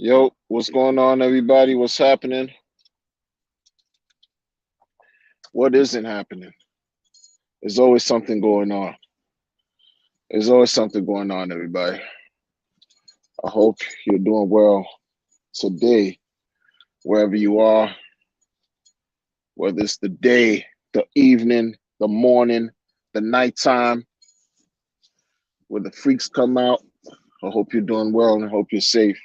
Yo, what's going on, everybody? What's happening? What isn't happening? There's always something going on. There's always something going on, everybody. I hope you're doing well today, wherever you are, whether it's the day, the evening, the morning, the nighttime, where the freaks come out. I hope you're doing well and I hope you're safe.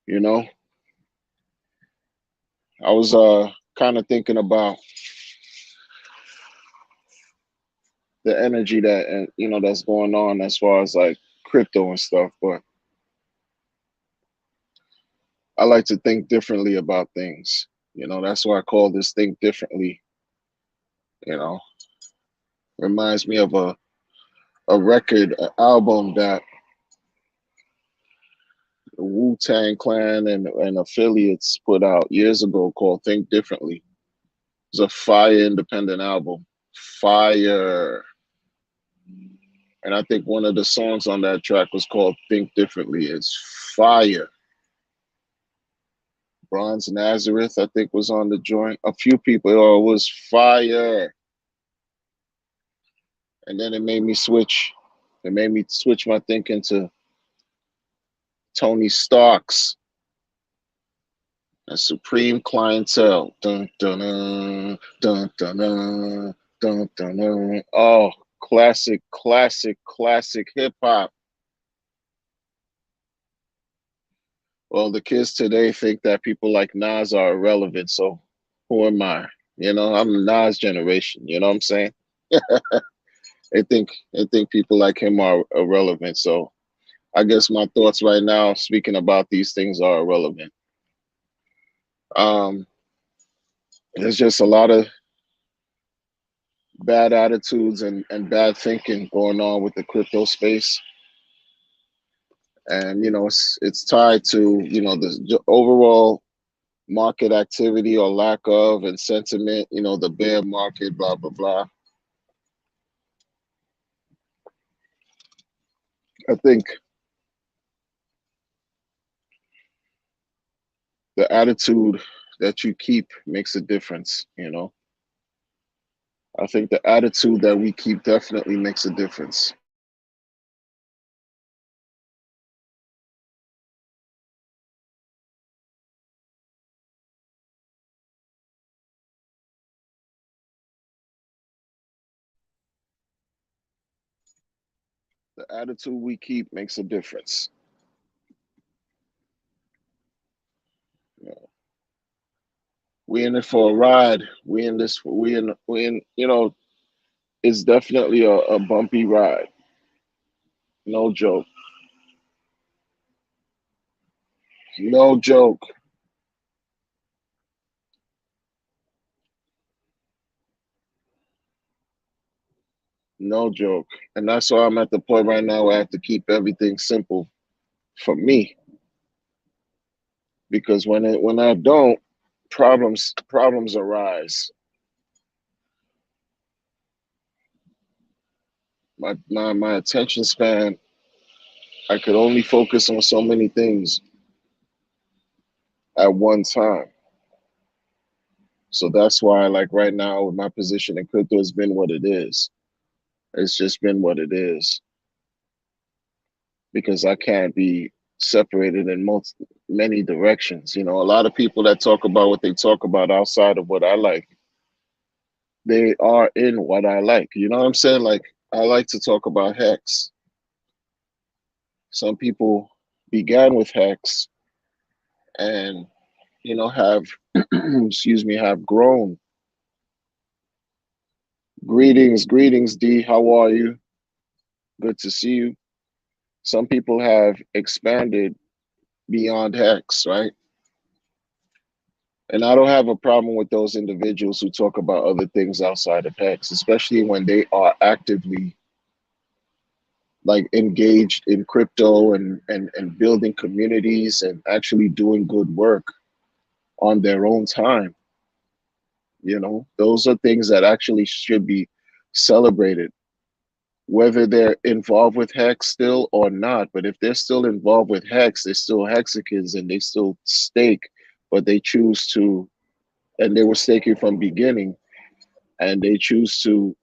You know, I was kind of thinking about the energy that that's going on as far as like crypto and stuff, but I like to think differently about things. That's why I call this think differently. You know, reminds me of a record, an album that the Wu Tang Clan and affiliates put out years ago called Think Differently. It's a fire independent album. Fire. And I think one of the songs on that track was called Think Differently. It's fire. Bronze Nazareth, I think, was on the joint. A few people, oh, it was fire. And then it made me switch. It made me switch my thinking to Tony Stark's and Supreme Clientele. Dun dun dun dun dun dun dun dun. Dun. Oh, classic, classic, classic hip hop. Well, the kids today think that people like Nas are irrelevant. So who am I? I'm the Nas generation. You know what I'm saying? They think people like him are irrelevant. So I guess my thoughts right now, speaking about these things, are irrelevant. Um, there's just a lot of bad attitudes and bad thinking going on with the crypto space. And, it's tied to, the overall market activity or lack of and sentiment, the bear market, blah, blah, blah. I think the attitude that you keep makes a difference. I think the attitude that we keep definitely makes a difference. The attitude we keep makes a difference. You know, we in it for a ride. We in this. We in. It's definitely a bumpy ride. No joke. No joke. No joke. And that's why I'm at the point right now where I have to keep everything simple for me because when I don't, problems arise. My attention span, I could only focus on so many things at one time. So that's why, like right now, with my position in crypto, has been what it is. It's just been what it is because I can't be separated in many directions. A lot of people that talk about what they talk about outside of what I like, they are in what I like. You know what I'm saying? Like I like to talk about Hex. Some people began with Hex and have excuse me, have grown. Greetings, D. How are you? Good to see you. Some people have expanded beyond Hex, right? And I don't have a problem with those individuals who talk about other things outside of Hex, especially when they are actively like engaged in crypto and building communities and actually doing good work on their own time. Those are things that actually should be celebrated. whether they're involved with Hex still or not. But if they're still involved with Hex, they're still Hexicans and they still stake, but they choose to, and they were staking from beginning, and they choose to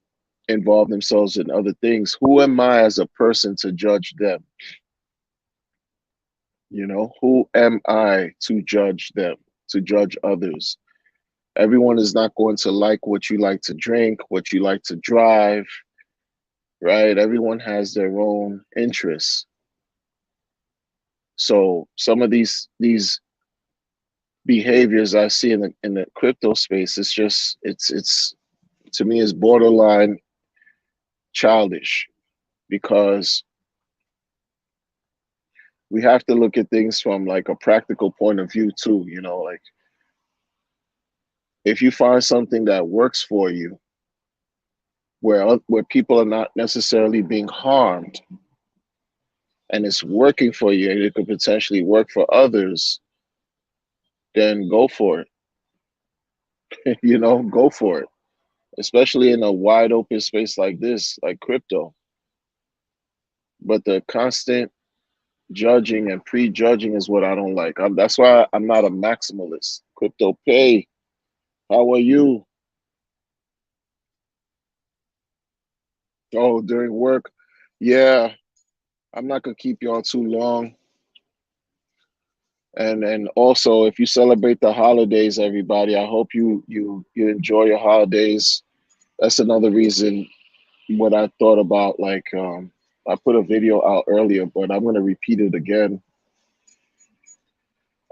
involve themselves in other things. Who am I as a person to judge them? Who am I to judge them, to judge others? Everyone is not going to like what you like to drink, what you like to drive, right? Everyone has their own interests. So some of these behaviors I see in the crypto space, it's to me is borderline childish, because we have to look at things from like a practical point of view too. Like if you find something that works for you, where people are not necessarily being harmed, and it's working for you, and it could potentially work for others, then go for it. Go for it, especially in a wide open space like this, like crypto. But the constant judging and prejudging is what I don't like. That's why I'm not a maximalist. Crypto Pay, how are you? Oh, during work? Yeah, I'm not gonna keep you on too long. And also, if you celebrate the holidays, everybody, I hope you enjoy your holidays. That's another reason what I thought about. Like, I put a video out earlier, but I'm gonna repeat it again.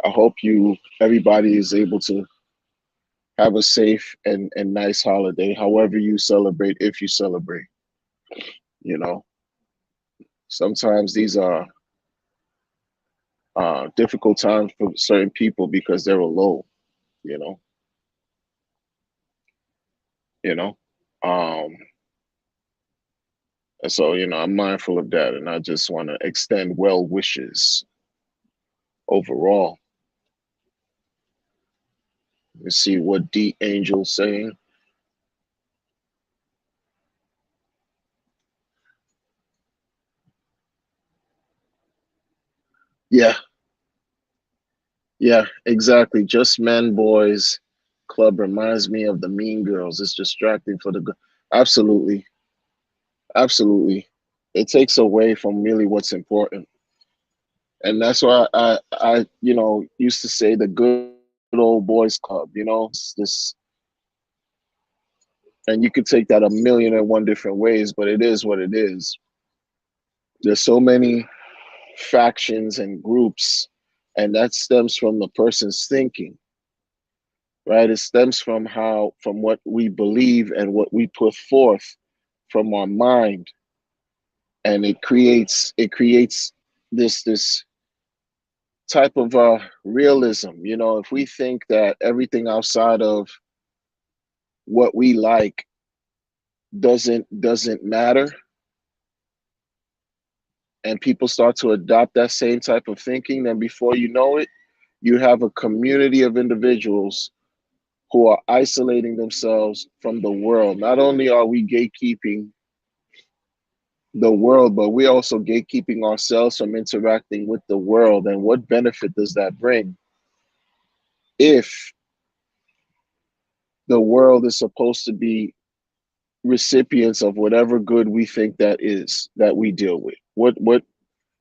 I hope everybody is able to have a safe and nice holiday, however you celebrate, if you celebrate. You know, Sometimes these are difficult times for certain people because they're alone. You know, you know. Um, and so I'm mindful of that, and I just want to extend well wishes overall. Let's see what D Angel's saying. Yeah, yeah, exactly. Just Men Boys Club reminds me of the Mean Girls. It's distracting for absolutely, absolutely. It takes away from really what's important. And that's why I used to say the good old boys club, this, and you could take that a million and one different ways, but it is what it is. There's so many factions and groups, and that stems from the person's thinking, right? It stems from what we believe and what we put forth from our mind, and it creates this type of realism. If we think that everything outside of what we like doesn't matter, and people start to adopt that same type of thinking, then before you know it, you have a community of individuals who are isolating themselves from the world. Not only are we gatekeeping the world, but we're also gatekeeping ourselves from interacting with the world. And what benefit does that bring if the world is supposed to be recipients of whatever good we think that is that we deal with? What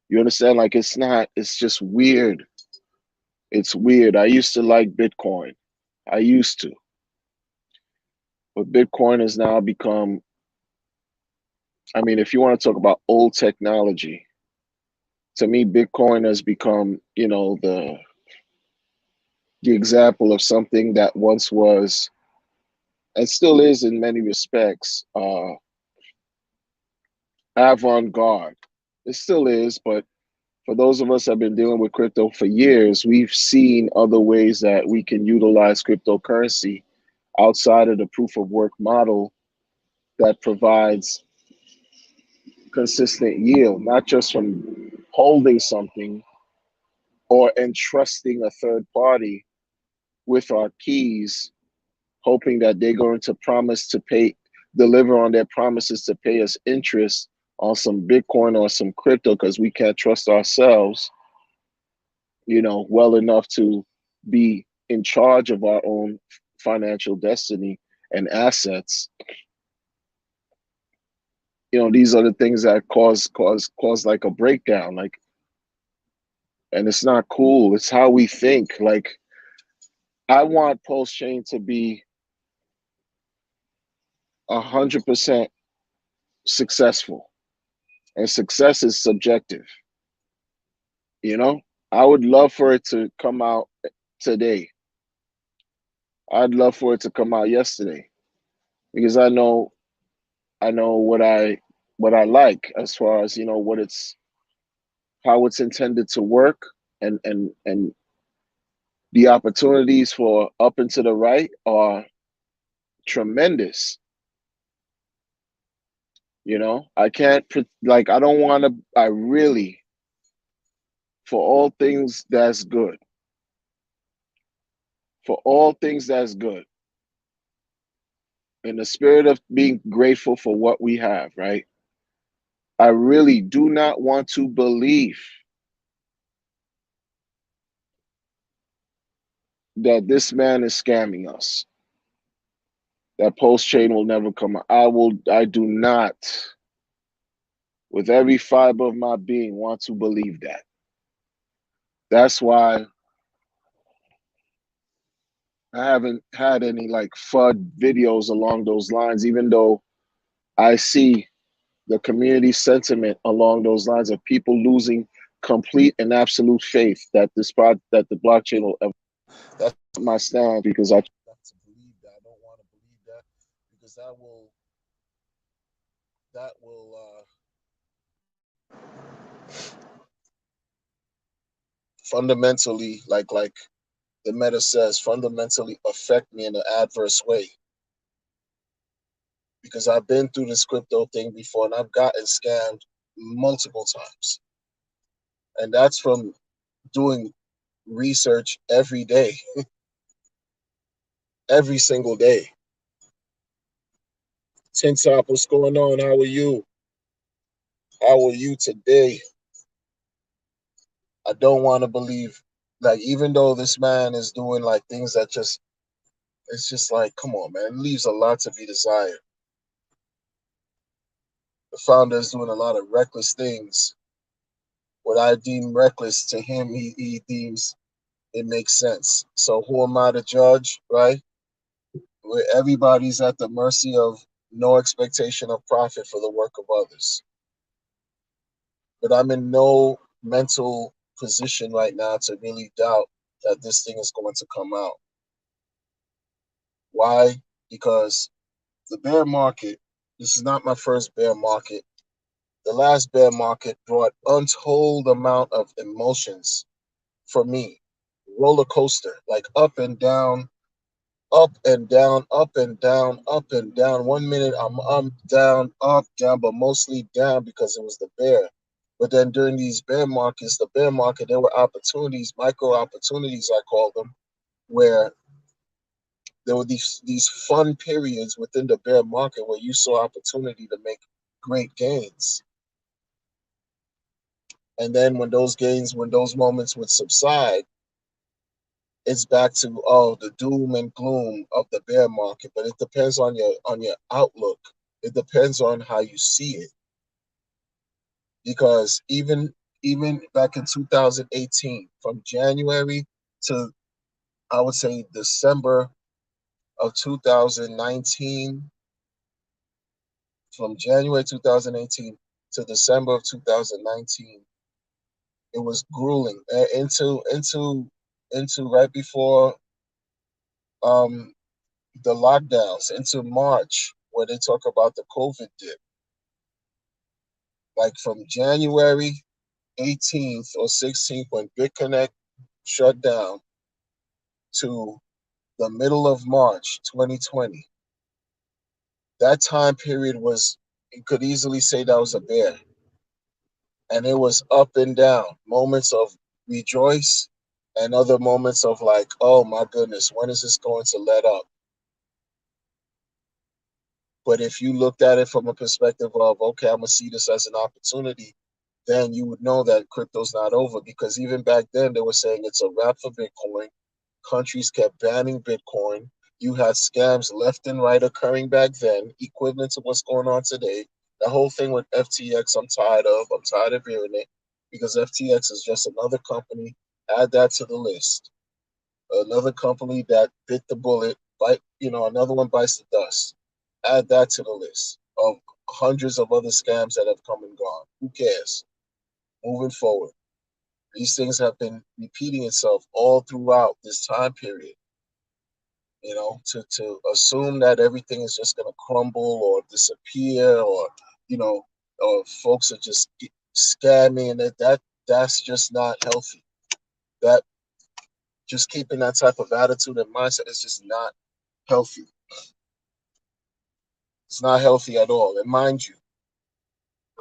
you understand? Like, it's not, it's just weird. It's weird. I used to like Bitcoin. I used to. But Bitcoin has now become, I mean, if you want to talk about old technology, to me, Bitcoin has become, the example of something that once was, and still is in many respects, avant-garde. It still is, but for those of us that have been dealing with crypto for years, we've seen other ways that we can utilize cryptocurrency outside of the proof of work model that provides consistent yield, not just from holding something or entrusting a third party with our keys, hoping that they're going to promise to deliver on their promises to pay us interest on some Bitcoin or some crypto because we can't trust ourselves, well enough to be in charge of our own financial destiny and assets. These are the things that cause like a breakdown, like, and it's not cool. It's how we think. Like, I want Pulse Chain to be 100% successful, and success is subjective. You know, I would love for it to come out today. I'd love for it to come out yesterday because I know what I like as far as what it's how it's intended to work, and the opportunities for up and to the right are tremendous. I can't like I don't want to. I really, for all things that's good, for all things that's good, in the spirit of being grateful for what we have, right? I really do not want to believe that this man is scamming us, that Pulse Chain will never come out. I do not, with every fiber of my being, want to believe that. That's why I haven't had any like FUD videos along those lines, even though I see the community sentiment along those lines of people losing complete and absolute faith that that the blockchain will ever. That's my stand because I not to believe that. I don't want to believe that because that will fundamentally, like the meta says, fundamentally affect me in an adverse way because I've been through this crypto thing before and I've gotten scammed multiple times, and that's from doing research every day, every single day. Tin Top, what's going on? How are you? How are you today? I don't want to believe, like, even though this man is doing like things that just, it's just like, come on, man, it leaves a lot to be desired. The founder is doing a lot of reckless things. What I deem reckless to him, he deems it makes sense. So who am I to judge, right? Where everybody's at the mercy of no expectation of profit for the work of others. But I'm in no mental position right now to really doubt that this thing is going to come out. Why? Because the bear market, this is not my first bear market. The last bear market brought untold amount of emotions for me. Roller coaster, like up and down, up and down, up and down, up and down. 1 minute I'm down, up, down, but mostly down because it was the bear. But then during these bear markets, the bear market, there were opportunities, micro opportunities, I call them, where there were these fun periods within the bear market where you saw opportunity to make great gains. And then when those moments would subside, it's back to the doom and gloom of the bear market. But it depends on your outlook. It depends on how you see it. Because even back in 2018, from January to, I would say, December of 2019, from January 2018 to December of 2019, it was grueling. Into right before um, the lockdowns, into March, where they talk about the COVID dip. Like from January 18th or 16th, when BitConnect shut down, to the middle of March 2020, that time period was, you could easily say that was a bear. And it was up and down, moments of rejoice and other moments of like, oh my goodness, when is this going to let up? But if you looked at it from a perspective of, okay, I'm gonna see this as an opportunity, then you would know that crypto's not over, because even back then they were saying it's a wrap for Bitcoin. Countries kept banning Bitcoin. You had scams left and right occurring back then, equivalent to what's going on today. The whole thing with FTX, I'm tired of. I'm tired of hearing it, because FTX is just another company. Add that to the list. Another company that bit the bullet, another one bites the dust. Add that to the list of hundreds of other scams that have come and gone. Who cares? Moving forward, these things have been repeating itself all throughout this time period. To assume that everything is just going to crumble or disappear, or you know or folks are just scamming, and that's just not healthy. That Just keeping that type of attitude and mindset is just not healthy. It's not healthy at all. And mind you,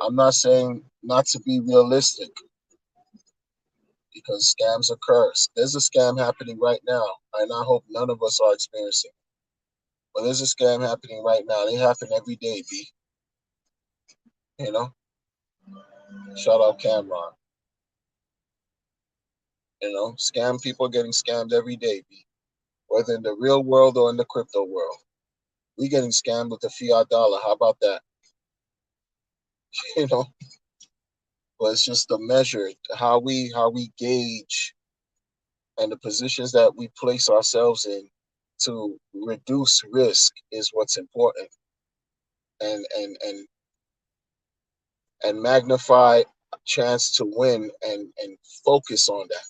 I'm not saying not to be realistic, because scams occur. There's a scam happening right now, and I hope none of us are experiencing it. But there's a scam happening right now. They happen every day, B. You know? Shout out Cameron. Scam people are getting scammed every day, B. Whether in the real world or in the crypto world. We getting scammed with the fiat dollar. How about that? You know? But it's just the measure, how we gauge, and the positions that we place ourselves in to reduce risk is what's important, and magnify chance to win, and focus on that.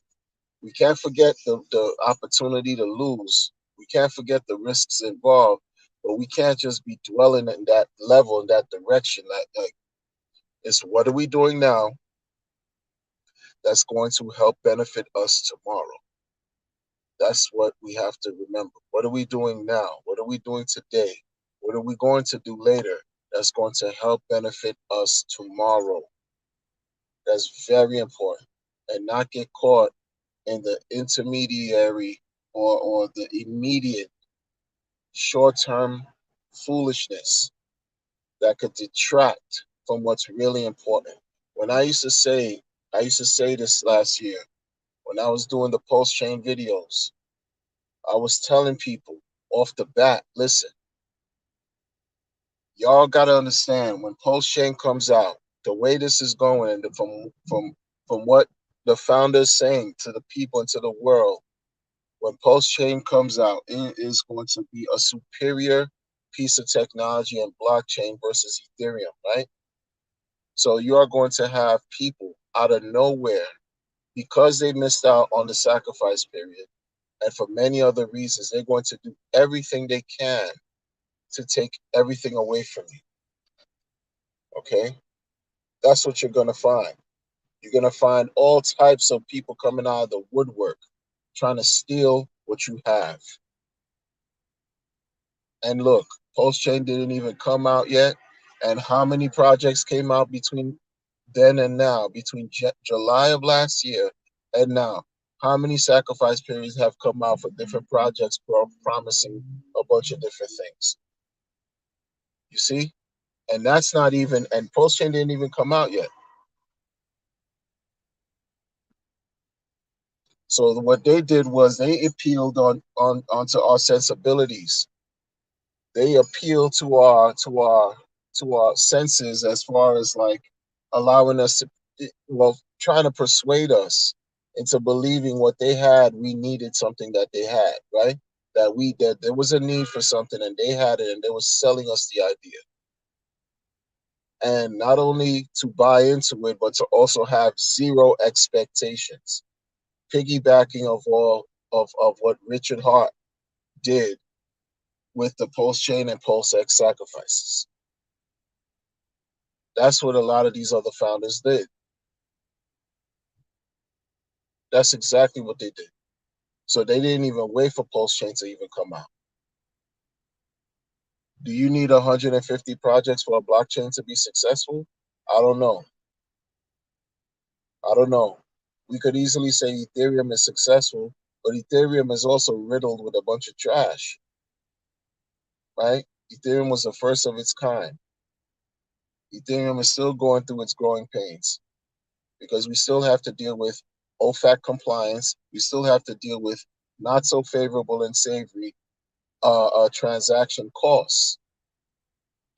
We can't forget the opportunity to lose. We can't forget the risks involved, but we can't just be dwelling in that level, in that direction. Like, it's what are we doing now that's going to help benefit us tomorrow? That's what we have to remember. What are we doing now? What are we doing today? What are we going to do later that's going to help benefit us tomorrow? That's very important. And not get caught in the intermediary, or the immediate short term foolishness that could detract from what's really important. When I used to say this last year when I was doing the post chain videos. I was telling people off the bat, listen, y'all gotta understand, when Post Chain comes out, the way this is going, and from what the founders saying to the people and to the world, when Post Chain comes out, it is going to be a superior piece of technology and blockchain versus Ethereum, right? So you are going to have people out of nowhere, because they missed out on the sacrifice period, and for many other reasons, they're going to do everything they can to take everything away from you. Okay? That's what you're going to find. You're going to find all types of people coming out of the woodwork trying to steal what you have. And look, Postchain didn't even come out yet. And how many projects came out between then and now, between July of last year and now? How many sacrifice periods have come out for different projects promising a bunch of different things? You see? And that's not even, and Postchain didn't even come out yet. So what they did was they appealed onto our sensibilities. They appealed to our senses, as far as like allowing us to, well, trying to persuade us into believing what they had. We needed something that they had, right? That there was a need for something and they had it, and they were selling us the idea. And not only to buy into it, but to also have zero expectations, piggybacking of all of what Richard Hart did with the Pulse Chain and Pulse X sacrifices. That's what a lot of these other founders did. That's exactly what they did. So they didn't even wait for Pulse Chain to even come out. Do you need 150 projects for a blockchain to be successful? I don't know. I don't know. We could easily say Ethereum is successful, but Ethereum is also riddled with a bunch of trash, right? Ethereum was the first of its kind. Ethereum is still going through its growing pains because we still have to deal with OFAC compliance. We still have to deal with not so favorable and savory transaction costs,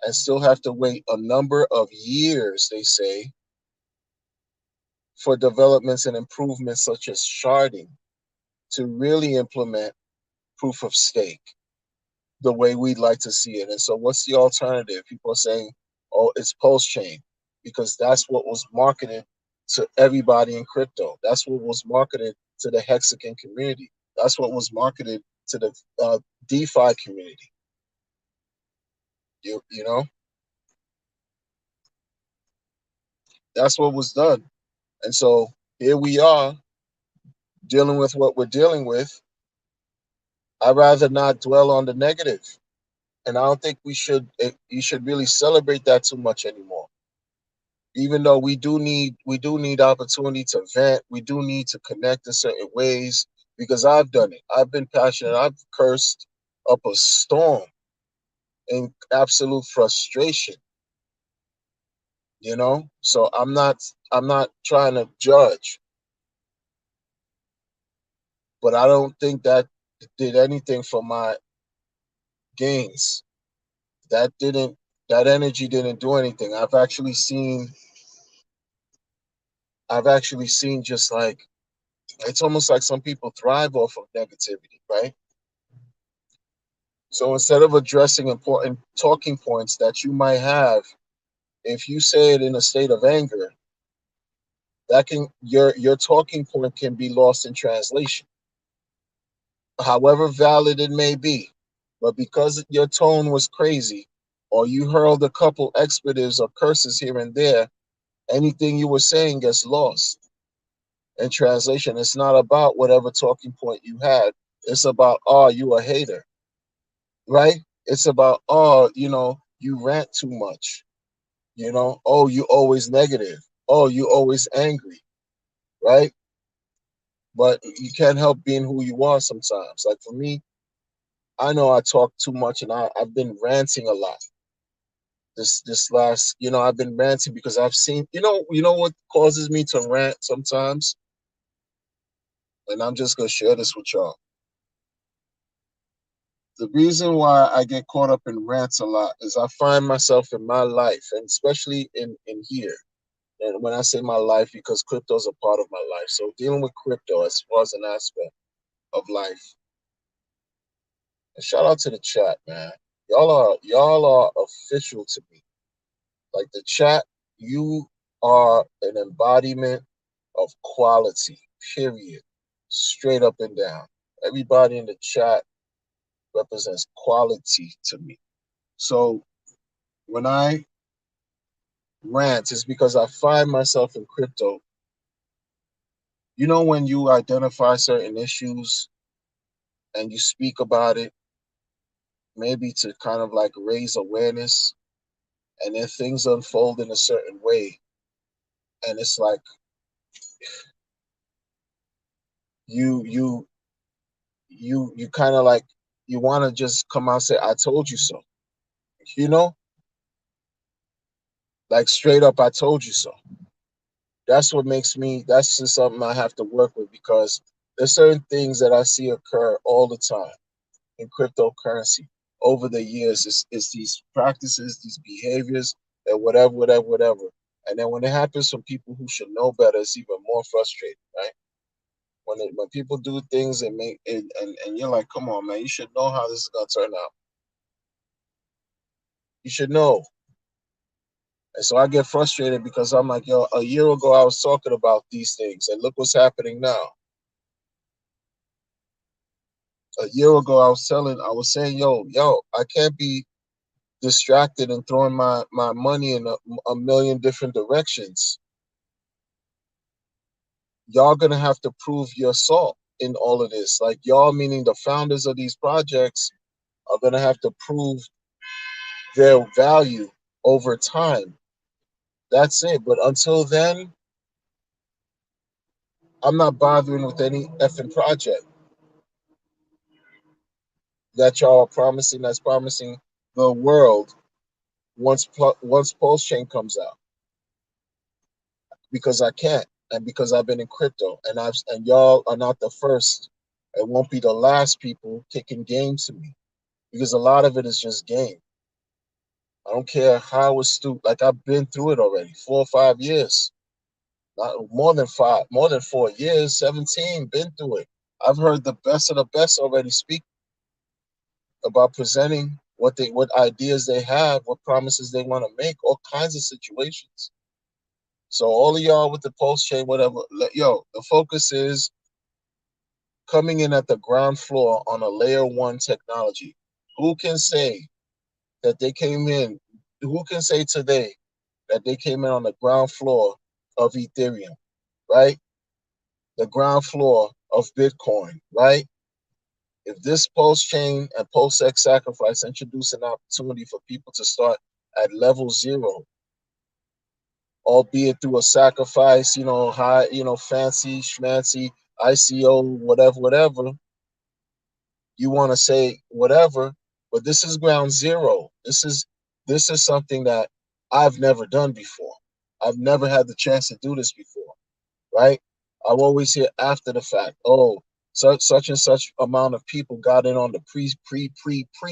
and still have to wait a number of years, they say, for developments and improvements such as sharding to really implement proof of stake the way we'd like to see it. And so, what's the alternative? People are saying, oh, it's Pulse Chain, because that's what was marketed to everybody in crypto. That's what was marketed to the Hexagon community. That's what was marketed to the DeFi community. You know, that's what was done. And so here we are dealing with what we're dealing with. I'd rather not dwell on the negative. And I don't think you should really celebrate that too much anymore. Even though we do need opportunity to vent, we do need to connect in certain ways, because I've done it. I've been passionate. I've cursed up a storm in absolute frustration, you know? So I'm not trying to judge, but I don't think that did anything for my gains. That didn't that energy didn't do anything. I've actually seen just like, it's almost like some people thrive off of negativity, right? So instead of addressing important talking points that you might have, if you say it in a state of anger, that can your talking point can be lost in translation, however valid it may be. But because your tone was crazy, or you hurled a couple expletives or curses here and there, anything you were saying gets lost in translation. It's not about whatever talking point you had. It's about, oh, you a hater, right? It's about, oh, you rant too much. Oh, you always negative. Oh, you always angry, right? But you can't help being who you are sometimes. Like for me, I know I talk too much, and I've been ranting a lot. This last, I've been ranting because I've seen, what causes me to rant sometimes, and I'm just gonna share this with y'all. The reason why I get caught up in rants a lot is I find myself in my life, and especially in here. And when I say my life, because crypto is a part of my life. So dealing with crypto as far as an aspect of life. And shout out to the chat, man. Y'all are official to me. Like the chat, you are an embodiment of quality, period. Straight up and down. Everybody in the chat represents quality to me. So when I rant, it's because I find myself in crypto. When you identify certain issues and you speak about it, maybe to kind of like raise awareness, and then things unfold in a certain way, and it's like you you kind of like, you want to just come out and say, I told you so, you know like straight up, I told you so. That's just something I have to work with, because there's certain things that I see occur all the time in cryptocurrency over the years. It's these practices, these behaviors, and whatever. And then when it happens from people who should know better, it's even more frustrating, right? When people do things and make it, and you're like, come on, man, you should know how this is gonna turn out. You should know. And so I get frustrated because I'm like, yo, a year ago I was talking about these things, and look what's happening now. A year ago I was saying, yo, I can't be distracted and throwing my money in a million different directions. Y'all gonna have to prove your salt in all of this. Like, y'all, meaning the founders of these projects, are gonna have to prove their value over time. That's it. But until then, I'm not bothering with any effing project that y'all are promising, that's promising the world once Pulse Chain comes out, because I can't, and because I've been in crypto, and y'all are not the first, and won't be the last people kicking game to me, because a lot of it is just game. I don't care how astute. Like, I've been through it already, 4 or 5 years, not more than 5, more than 4 years, 17. Been through it. I've heard the best of the best already speak about presenting what ideas they have, what promises they want to make, all kinds of situations. So all of y'all with the Pulse Chain, whatever, yo, the focus is coming in at the ground floor on a layer one technology. Who can say that they came in? Who can say today that they came in on the ground floor of Ethereum, right? The ground floor of Bitcoin, right? If this Pulse Chain and PulseX sacrifice introduce an opportunity for people to start at level zero, albeit through a sacrifice, high, fancy, schmancy, ICO, whatever, whatever, you want to say whatever, but this is ground zero. This is something that I've never done before. I've never had the chance to do this before, right? I've always hear after the fact, oh, such and such amount of people got in on the pre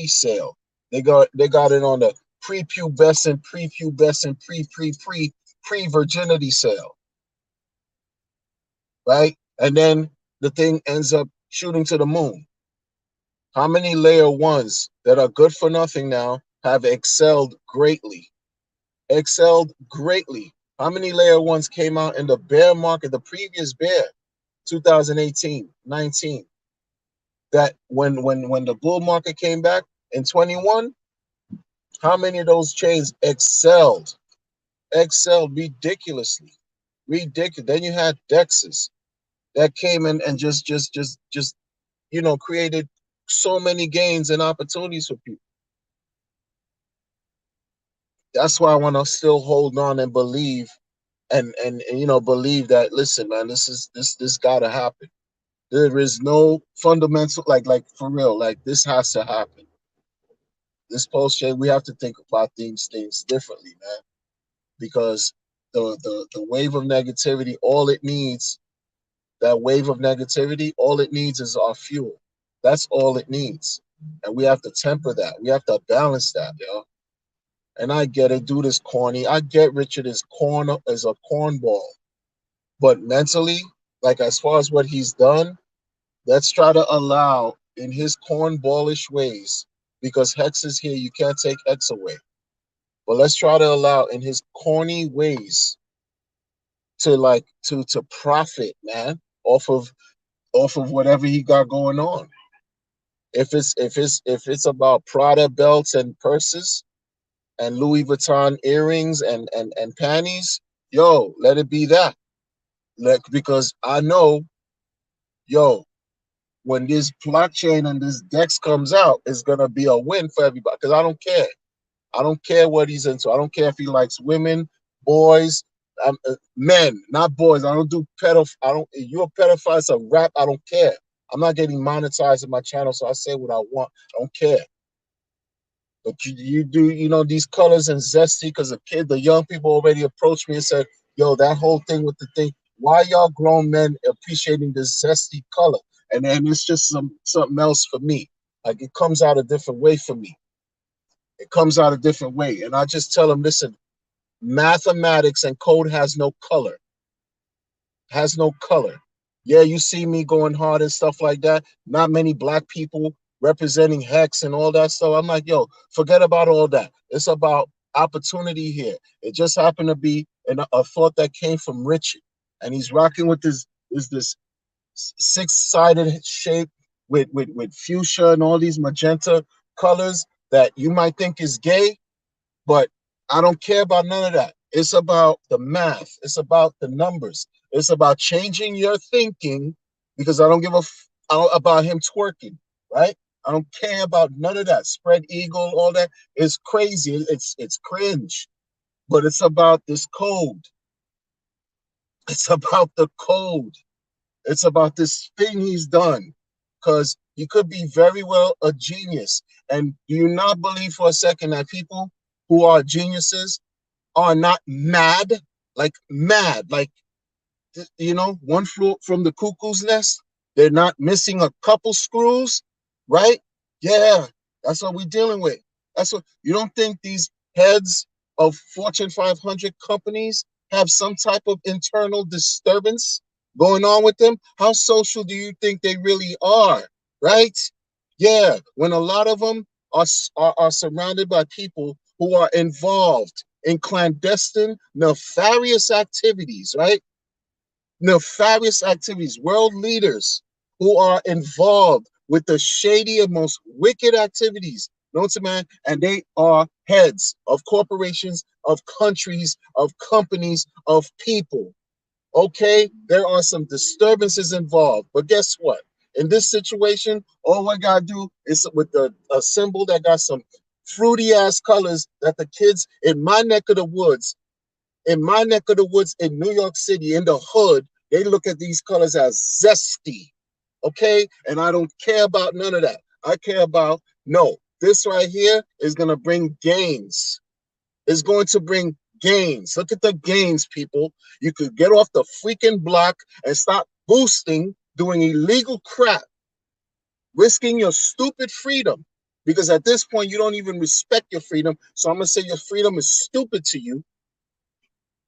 sale. They got in on the prepubescent pre virginity sale, right? And then the thing ends up shooting to the moon. How many layer ones that are good for nothing now have excelled greatly? Excelled greatly. How many layer ones came out in the bear market, the previous bear, 2018, 19? That when the bull market came back in 21, how many of those chains excelled? Excelled ridiculously. Ridiculous. Then you had Dexes that came in and just created so many gains and opportunities for people. That's why I want to still hold on and believe, and believe that, listen, man, this gotta happen. There is no fundamental, like for real, like this has to happen. This Pulse Chain, we have to think about things differently, man, because the wave of negativity, that wave of negativity, all it needs is our fuel. That's all it needs. And we have to temper that. We have to balance that, yo. And I get it, dude is corny. I get Richard is a cornball. But mentally, like, as far as what he's done, let's try to allow in his cornballish ways, because Hex is here, you can't take Hex away. But let's try to allow in his corny ways to profit, man, off of whatever he got going on. If it's about Prada belts and purses and Louis Vuitton earrings and panties, yo, let it be that. Because I know, yo, when this blockchain and this Dex comes out, it's gonna be a win for everybody. Because I don't care. I don't care what he's into. I don't care if he likes women, boys, men, not boys. I don't do pedophile. I don't. If you're a pedophile, it's a rap. I don't care. I'm not getting monetized in my channel, so I say what I want. I don't care. But you do, these colors and zesty, because the young people already approached me and said, yo, that whole thing with the thing, why y'all grown men appreciating this zesty color? And then it's just something else for me. Like, it comes out a different way for me. It comes out a different way. And I just tell them, listen, mathematics and code has no color. Has no color. Yeah, you see me going hard and stuff like that. Not many black people representing Hex and all that stuff. I'm like, yo, forget about all that. It's about opportunity here. It just happened to be a thought that came from Richard, and he's rocking with this six-sided shape with fuchsia and all these magenta colors that you might think is gay, but I don't care about none of that. It's about the math. It's about the numbers. It's about changing your thinking, because I don't give about him twerking, right? I don't care about none of that. Spread eagle, all that is crazy. It's cringe. But it's about this code. It's about the code. It's about this thing he's done. Because He could be very well a genius. And do you not believe for a second that people who are geniuses are not mad? Like mad, like one flew from the cuckoo's nest. They're not missing a couple screws, right? Yeah, that's what we're dealing with. That's what you don't think these heads of Fortune 500 companies have some type of internal disturbance going on with them? How social do you think they really are, right? Yeah, when a lot of them are surrounded by people who are involved in clandestine, nefarious activities, right? Nefarious activities, world leaders who are involved with the shady and most wicked activities known to man, and they are heads of corporations, of countries, of companies, of people. Okay, there are some disturbances involved, but guess what? In this situation, all I gotta do is with a symbol that got some fruity ass colors that the kids in my neck of the woods in New York City, in the hood, they look at these colors as zesty. Okay? And I don't care about none of that. I care about, no, this right here is going to bring gains. It's going to bring gains. Look at the gains, people. You could get off the freaking block and stop boosting, doing illegal crap, risking your stupid freedom. Because at this point, you don't even respect your freedom. So I'm going to say your freedom is stupid to you.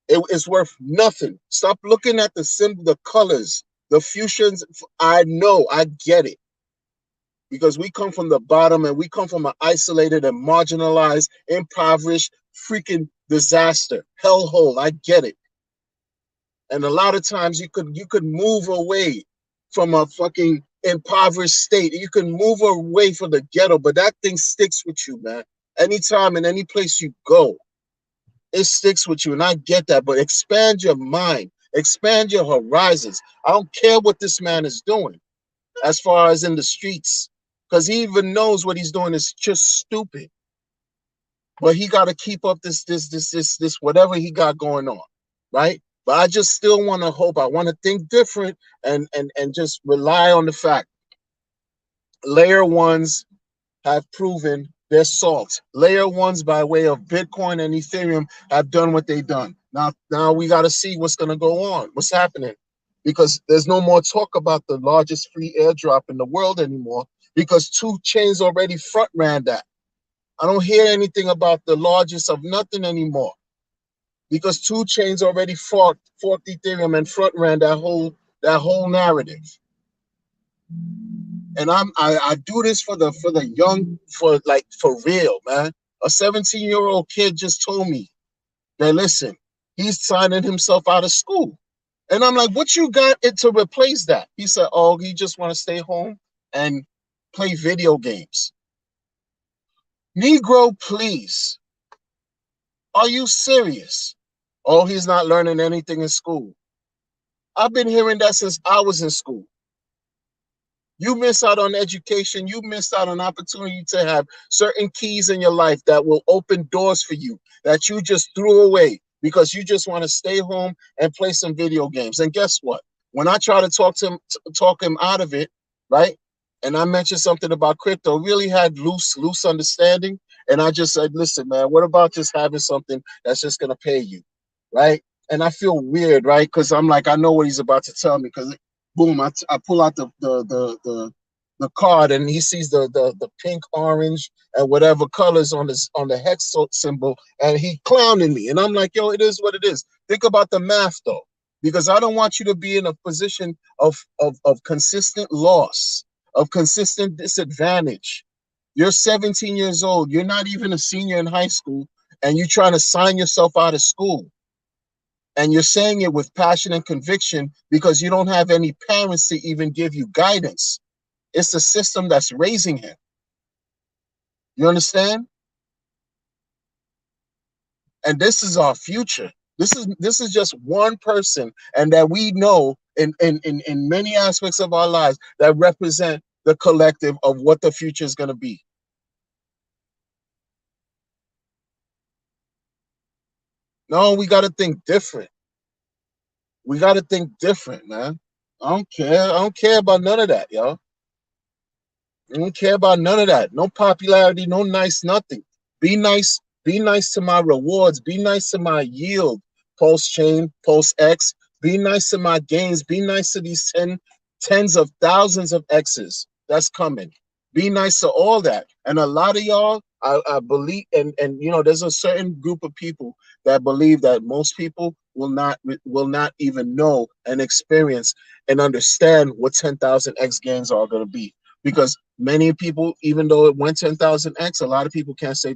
It's worth nothing. Stop looking at the symbol, the colors, the fusions. I know, I get it. Because we come from the bottom and we come from an isolated and marginalized, impoverished, freaking disaster, hellhole. I get it. And a lot of times you could move away from a fucking impoverished state. You can move away from the ghetto, but that thing sticks with you, man. Anytime and any place you go, it sticks with you, and I get that. But expand your mind, expand your horizons. I don't care what this man is doing as far as in the streets, because he even knows what he's doing is just stupid. But he got to keep up this whatever he got going on, right? But I just still want to hope. I want to think different and just rely on the fact layer ones have proven their salt. Layer ones by way of Bitcoin and Ethereum have done what they've done. Now we got to see what's going to go on, what's happening, because there's no more talk about the largest free airdrop in the world anymore, because 2 Chainz already front ran that. I don't hear anything about the largest of nothing anymore, because 2 Chainz already forked Ethereum and front ran that whole narrative. And I do this for the young, for real, man. A 17-year-old kid just told me that, listen, he's signing himself out of school. And I'm like, what you got it to replace that? He said, oh, he just want to stay home and play video games. Negro, please. Are you serious? Oh, he's not learning anything in school. I've been hearing that since I was in school. You miss out on education. You miss out on opportunity to have certain keys in your life that will open doors for you that you just threw away because you just want to stay home and play some video games. And guess what? When I try to talk him out of it, right? And I mentioned something about crypto, really had loose understanding. And I just said, listen, man, what about just having something that's just gonna pay you, right? And I feel weird, right? Because I'm like, I know what he's about to tell me. Because boom, I pull out the card, and he sees the pink, orange, and whatever colors on the hex symbol, and he clowning me. And I'm like, yo, it is what it is. Think about the math though, because I don't want you to be in a position of consistent loss, of consistent disadvantage. You're 17 years old. You're not even a senior in high school, and you're trying to sign yourself out of school. And you're saying it with passion and conviction because you don't have any parents to even give you guidance. It's the system that's raising him. You understand? And this is our future. This is just one person, and that we know in many aspects of our lives that represent the collective of what the future is going to be. No, we got to think different. We got to think different, man. I don't care. I don't care about none of that, yo. I don't care about none of that. No popularity, no nice, nothing. Be nice. Be nice to my rewards. Be nice to my yield. Post chain, post X. Be nice to my gains. Be nice to these tens of thousands of X's that's coming. Be nice to all that. And a lot of y'all, I believe, and you know, there's a certain group of people that believe that most people will not even know and experience and understand what 10,000 X gains are going to be, because many people, even though it went 10,000x, a lot of people can't say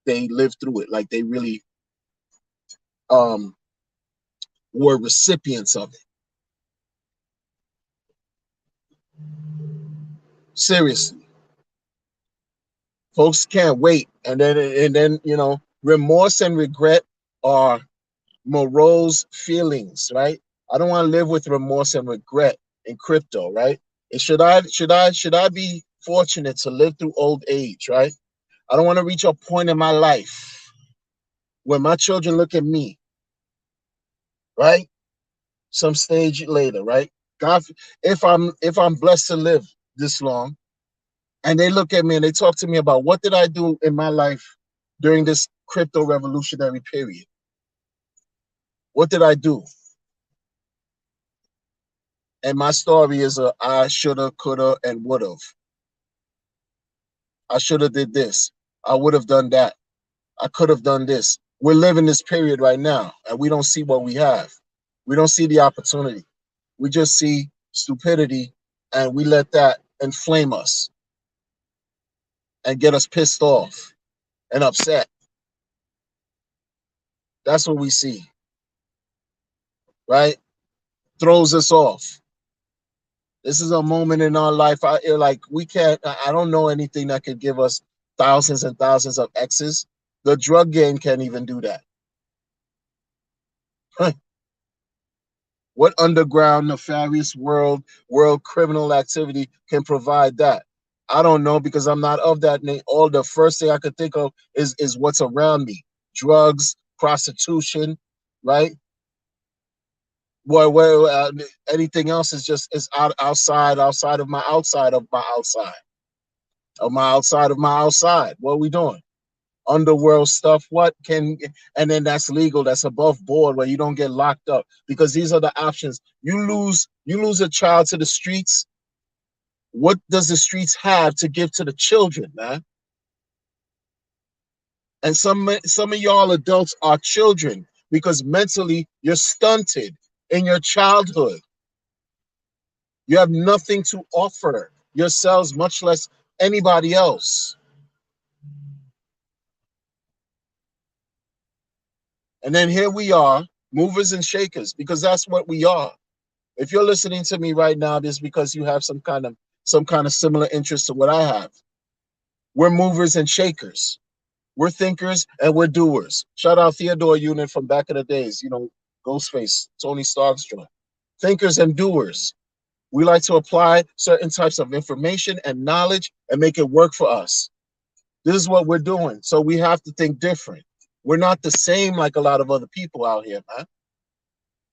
they lived through it, like they really um were recipients of it. Seriously, folks can't wait, and then you know, remorse and regret are morose feelings, right? I don't want to live with remorse and regret in crypto, right? And should I be fortunate to live through old age, right? I don't want to reach a point in my life where my children look at me, right? Some stage later, right? God, if I'm blessed to live this long, and they look at me and they talk to me about what did I do in my life during this crypto revolutionary period? What did I do? And my story is a I shoulda, coulda, and woulda. I shoulda did this. I would have done that. I could have done this. We're living this period right now, and we don't see what we have. We don't see the opportunity. We just see stupidity, and we let that inflame us and get us pissed off and upset. That's what we see, right? Throws us off. This is a moment in our life. Like we can't. I don't know anything that could give us thousands and thousands of X's. The drug game can't even do that. What underground nefarious world criminal activity can provide that? I don't know, because I'm not of that name. All the first thing I could think of is what's around me: drugs, prostitution, right? Where anything else is just is outside of my outside of my outside of my outside of my outside. What are we doing? Underworld stuff. What can, and then that's legal, that's above board, where you don't get locked up, because these are the options. You lose a child to the streets. What does the streets have to give to the children, man? And some of y'all adults are children, because mentally you're stunted in your childhood. You have nothing to offer yourselves, much less anybody else. And then here we are, movers and shakers, because that's what we are. If you're listening to me right now, this is because you have some kind of similar interest to what I have. We're movers and shakers. We're thinkers and we're doers. Shout out Theodore Unit from back in the days, Ghostface, Tony Stark's joint. Thinkers and doers. We like to apply certain types of information and knowledge and make it work for us. This is what we're doing. So we have to think different. We're not the same like a lot of other people out here, man.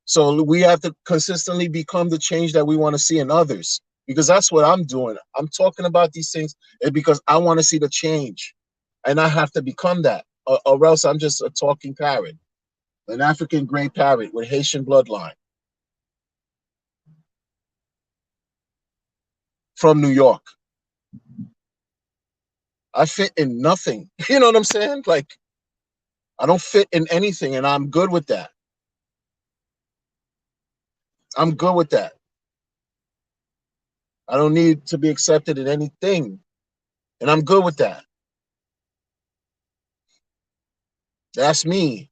So we have to consistently become the change that we want to see in others, because that's what I'm doing. I'm talking about these things because I want to see the change, and I have to become that, or else I'm just a talking parrot, an African gray parrot with Haitian bloodline from New York. I fit in nothing. You know what I'm saying? Like, I don't fit in anything, and I'm good with that. I'm good with that. I don't need to be accepted in anything, and I'm good with that. That's me.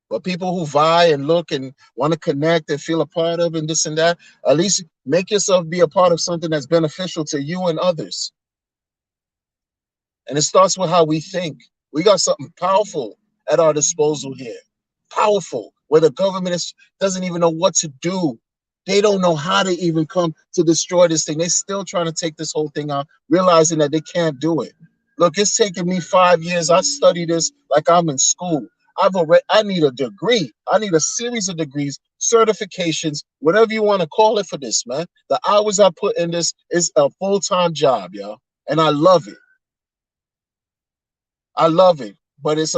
But people who vie and look and want to connect and feel a part of and this and that, at least make yourself be a part of something that's beneficial to you and others. And it starts with how we think. We got something powerful at our disposal here. Powerful, where the government doesn't even know what to do. They don't know how to even come to destroy this thing. They're still trying to take this whole thing out, realizing that they can't do it. Look, it's taken me 5 years. I study this like I'm in school. I need a degree. I need a series of degrees, certifications, whatever you want to call it for this, man. The hours I put in this is a full-time job, yo. and I love it. I love it, but it's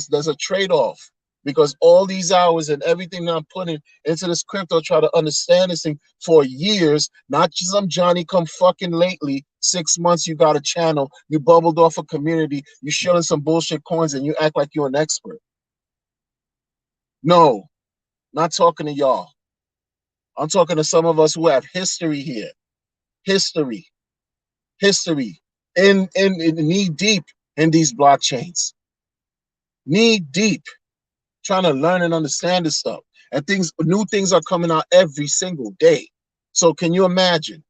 there's a trade-off because all these hours and everything that I'm putting into this crypto, try to understand this thing for years, not just some Johnny come fucking lately. 6 months you got a channel, you bubbled off a community, you shilling some bullshit coins, and you act like you're an expert. No, not talking to y'all. I'm talking to some of us who have history here, history, history, in knee deep in these blockchains, knee deep, trying to learn and understand this stuff. And new things are coming out every single day. So can you imagine?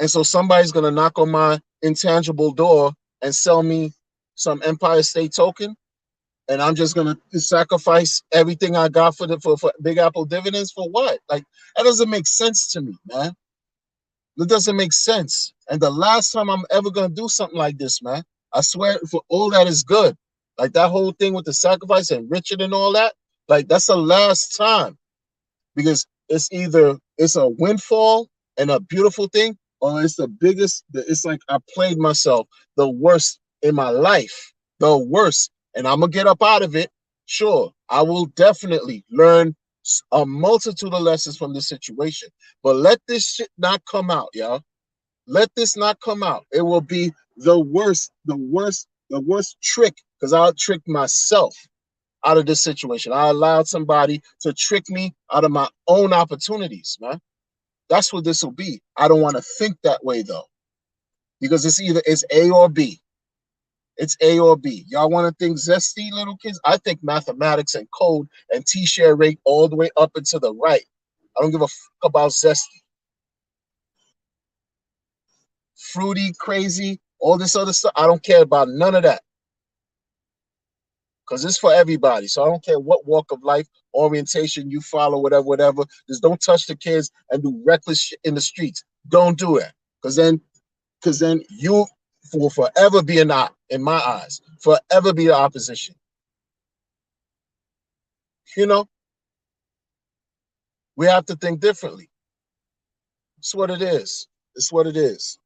And so somebody's gonna knock on my intangible door and sell me some Empire State token, and I'm just gonna sacrifice everything I got for Big Apple dividends for what? Like, that doesn't make sense to me, man. That doesn't make sense. And the last time I'm ever gonna do something like this, man, I swear, for all that is good, like that whole thing with the sacrifice and Richard and all that, like that's the last time, because it's either it's a windfall and a beautiful thing, or it's the biggest. It's like I played myself the worst in my life, the worst, and I'm gonna get up out of it. Sure, I will definitely learn a multitude of lessons from this situation, but let this shit not come out, y'all. Let this not come out. It will be the worst, the worst trick, because I'll trick myself out of this situation. I allowed somebody to trick me out of my own opportunities, man. That's what this will be. I don't want to think that way though, because it's A or B. It's A or B. Y'all want to think zesty, little kids? I think mathematics and code and T-share rate all the way up and to the right. I don't give a fuck about zesty, fruity, crazy, all this other stuff. I don't care about none of that, because it's for everybody. So I don't care what walk of life, orientation you follow, whatever, whatever. Just don't touch the kids and do reckless shit in the streets. Don't do it, because then you will forever be an op in my eyes, forever be the opposition. You know, we have to think differently. It's what it is. It's what it is.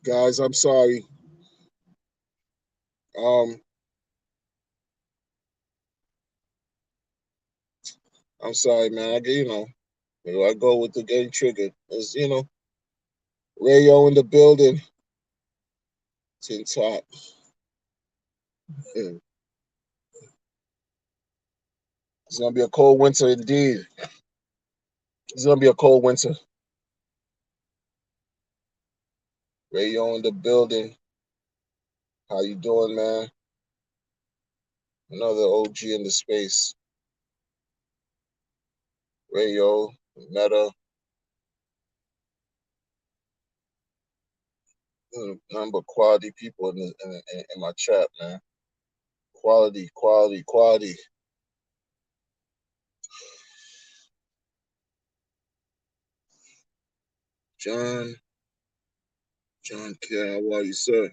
Guys, I'm sorry. Um, I'm sorry, man. I go with the getting triggered. As Rayo in the building. Tin top. It's gonna be a cold winter indeed. It's gonna be a cold winter. Rayo in the building. How you doing, man? Another OG in the space. Rayo, Meta, number of quality people in my chat, man. Quality, quality, quality. John Kerr, how are you, sir?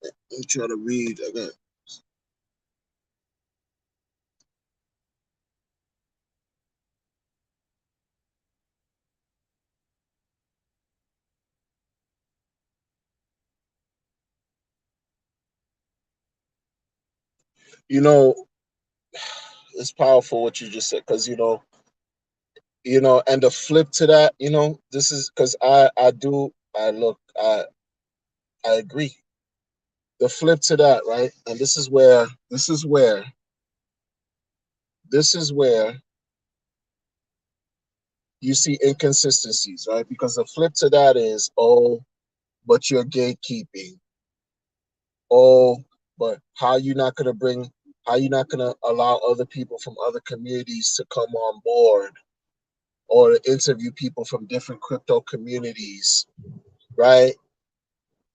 I'm trying to read. I got you know, it's powerful what you just said, because and the flip to that, this is because I agree. The flip to that, right? And this is where you see inconsistencies, right? Because the flip to that is, oh, but you're gatekeeping. Oh, but how you not gonna allow other people from other communities to come on board, or to interview people from different crypto communities, right?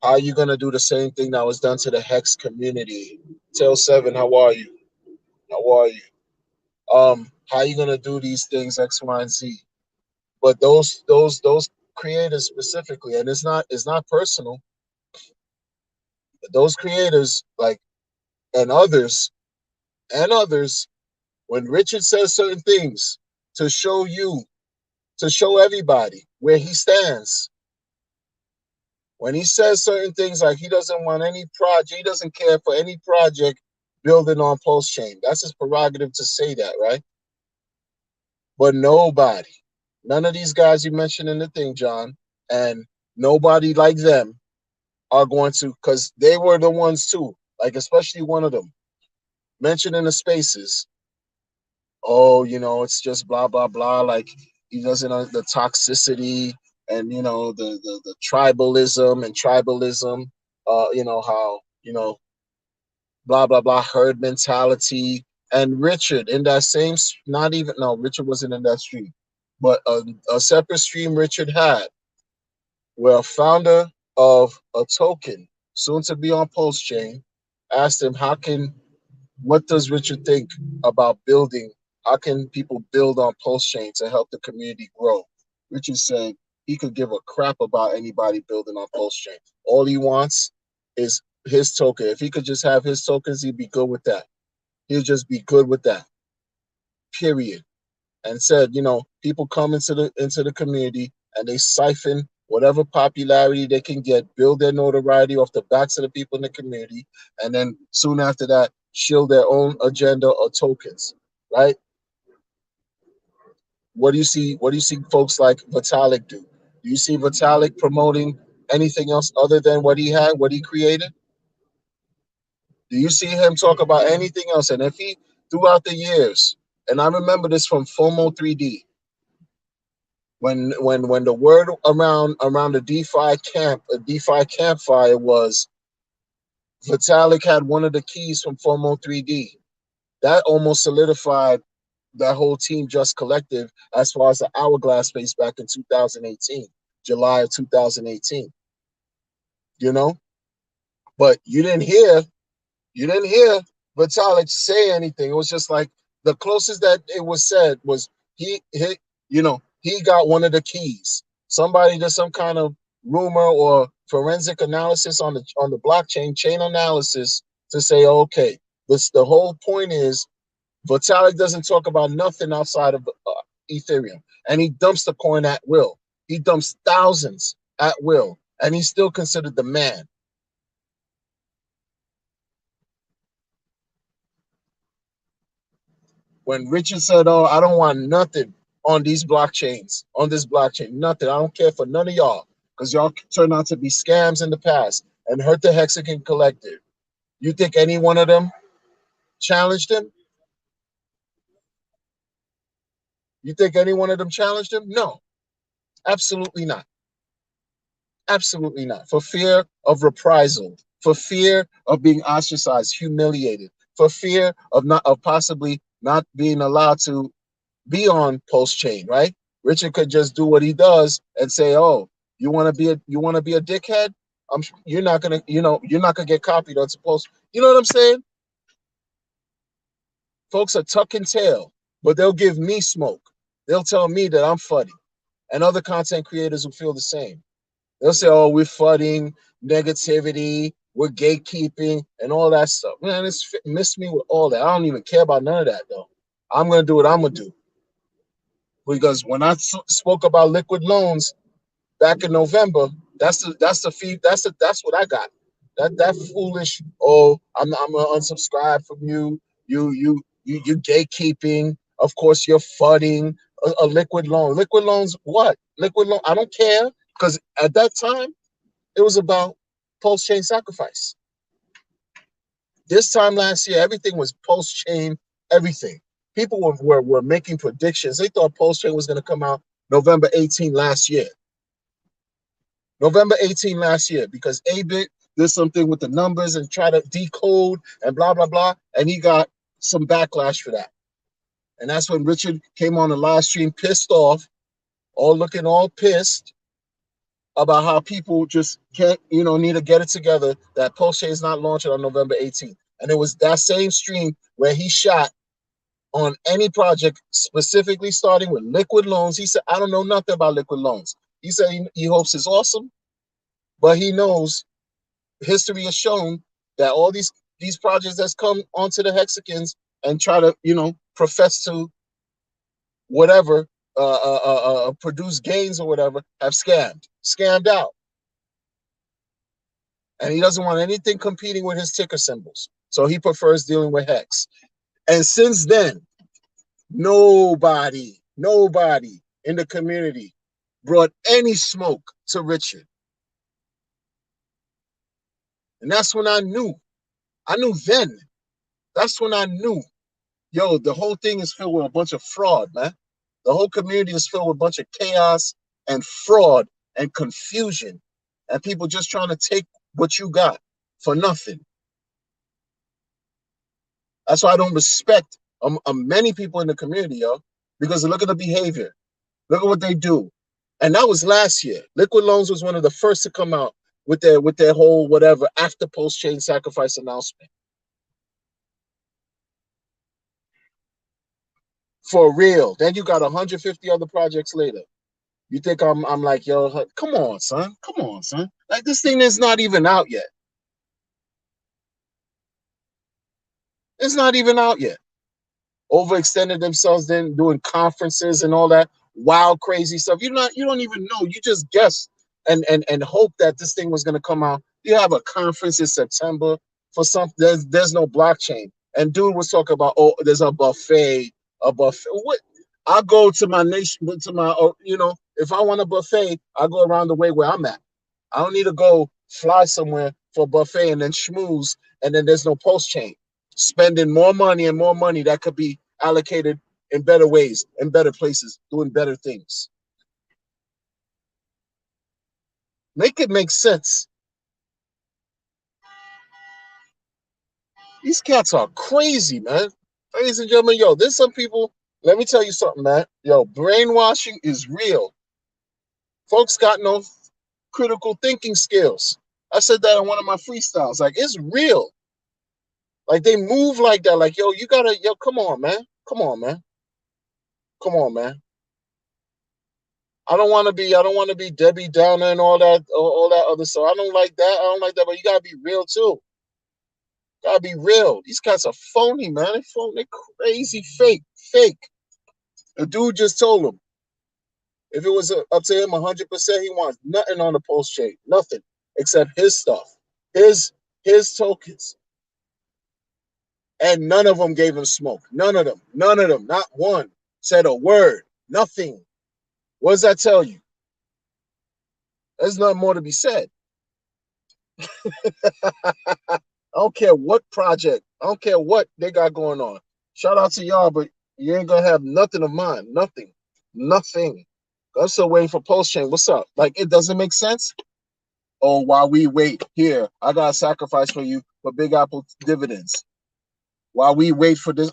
How are you gonna do the same thing that was done to the Hex community? Tail Seven, how are you? How are you? How are you gonna do these things, X, Y, and Z? But those creators specifically, and it's not personal, but those creators like and others, when Richard says certain things to show you, to show everybody where he stands, when he says certain things like he doesn't want any project, he doesn't care for any project building on Pulse Chain. That's his prerogative to say that, right? But nobody, none of these guys you mentioned in the thing, John, and nobody like them are going to, because they were the ones too, like especially one of them mentioned in the spaces. Oh, it's just blah blah blah. Like he doesn't know the toxicity and the tribalism. How blah blah blah herd mentality. And Richard in that same, not even, no, Richard wasn't in that stream, but a separate stream Richard had, where a founder of a token soon to be on Pulse Chain asked him, what does Richard think about building? How can people build on Pulse Chain to help the community grow? Richard said he could give a crap about anybody building on Pulse Chain. All he wants is his token. If he could just have his tokens, he'd be good with that. He'll just be good with that. Period. And said, people come into the community and they siphon whatever popularity they can get, build their notoriety off the backs of the people in the community, and then soon after that, shield their own agenda or tokens, right? What do you see folks like Vitalik do? Do you see Vitalik promoting anything else other than what he created? Do you see him talk about anything else? And if he, throughout the years, and I remember this from FOMO 3D, when the word around the DeFi camp, a DeFi campfire was Vitalik had one of the keys from FOMO 3D. That almost solidified that whole Team Just Collective as far as the Hourglass space back in 2018, July of 2018. You know, but you didn't hear Vitalik say anything. It was just like the closest that it was said was he got one of the keys. Somebody did some kind of rumor or forensic analysis on the blockchain chain analysis to say, okay, this the whole point is Vitalik doesn't talk about nothing outside of Ethereum, and he dumps the coin at will. He dumps thousands at will, and he's still considered the man. When Richard said, "Oh, I don't want nothing on these blockchains, on this blockchain, nothing. I don't care for none of y'all, because y'all turned out to be scams in the past and hurt the Hexagon Collective." You think any one of them challenged him? You think any one of them challenged him? No, absolutely not. Absolutely not. For fear of reprisal, for fear of being ostracized, humiliated, for fear of possibly not being allowed to be on Pulse Chain, right? Richard could just do what he does and say, "Oh, you want to be a dickhead? You're not gonna get copied onto Pulse." You know what I'm saying? Folks are tuck and tail, but they'll give me smoke. They'll tell me that I'm funny, and other content creators will feel the same. They'll say, "Oh, we're flooding negativity, we're gatekeeping, and all that stuff." Man, it's miss me with all that. I don't even care about none of that though. I'm gonna do what I'm gonna do, because when I spoke about liquid loans back in November, that's the feed. That's what I got. That foolish. Oh, I'm gonna unsubscribe from you. You gatekeeping. Of course, you're fudding a liquid loan. Liquid loans. What liquid loan? I don't care, because at that time it was about Pulse Chain sacrifice. This time last year, everything was Pulse Chain. Everything. People were making predictions. They thought Pulse Chain was going to come out November 18 last year. November 18 last year, because Abit did something with the numbers and try to decode and blah, blah, blah. And he got some backlash for that. And that's when Richard came on the live stream pissed off, all looking all pissed about how people just can't, need to get it together, that Pulse Chain is not launching on November 18th. And it was that same stream where he shot on any project, specifically starting with liquid loans. He said, I don't know nothing about liquid loans. He said he hopes it's awesome, but he knows history has shown that all these projects that's come onto the Hexicans and try to, profess to whatever, produce gains or whatever, have scammed out. And he doesn't want anything competing with his ticker symbols. So he prefers dealing with Hex. And since then, nobody in the community brought any smoke to Richard. And that's when I knew then. That's when I knew, yo, the whole thing is filled with a bunch of fraud, man. The whole community is filled with a bunch of chaos and fraud and confusion and people just trying to take what you got for nothing. That's why I don't respect many people in the community, yo, because look at the behavior. Look at what they do. And that was last year. Liquid Loans was one of the first to come out with their whole whatever after post chain sacrifice announcement. For real. Then you got 150 other projects later. You think I'm like, yo, come on, son. Come on, son. Like, this thing is not even out yet. It's not even out yet. Overextended themselves, then doing conferences and all that wild, crazy stuff. You don't even know. You just guess and hope that this thing was gonna come out. You have a conference in September for something. There's no blockchain. And dude was talking about, oh, there's a buffet. What? I go to my nation, to my, if I want a buffet, I go around the way where I'm at. I don't need to go fly somewhere for a buffet and then schmooze, and then there's no post chain. Spending more money and more money that could be allocated in better ways, in better places, doing better things. Make it make sense. These cats are crazy, man. Ladies and gentlemen, yo, there's some people, let me tell you something, man. Yo, brainwashing is real. Folks got no critical thinking skills. I said that in one of my freestyles. Like, it's real. Like, they move like that. Like, yo, come on, man. Come on, man. Come on, man. I don't want to be Debbie Downer and all that other stuff. I don't like that. I don't like that. But you gotta be real too. Gotta be real. These cats are phony, man. They're phony. They're crazy, fake. The dude just told him if it was up to him 100%, he wants nothing on the post chain, nothing except his stuff, his tokens. And none of them gave him smoke. None of them, not one said a word. Nothing. What does that tell you? There's nothing more to be said. I don't care what project. I don't care what they got going on. Shout out to y'all, but you ain't gonna have nothing of mine. Nothing. I'm still waiting for post chain. What's up? Like, it doesn't make sense. Oh, while we wait here, I got a sacrifice for you for Big Apple dividends. While we wait for this,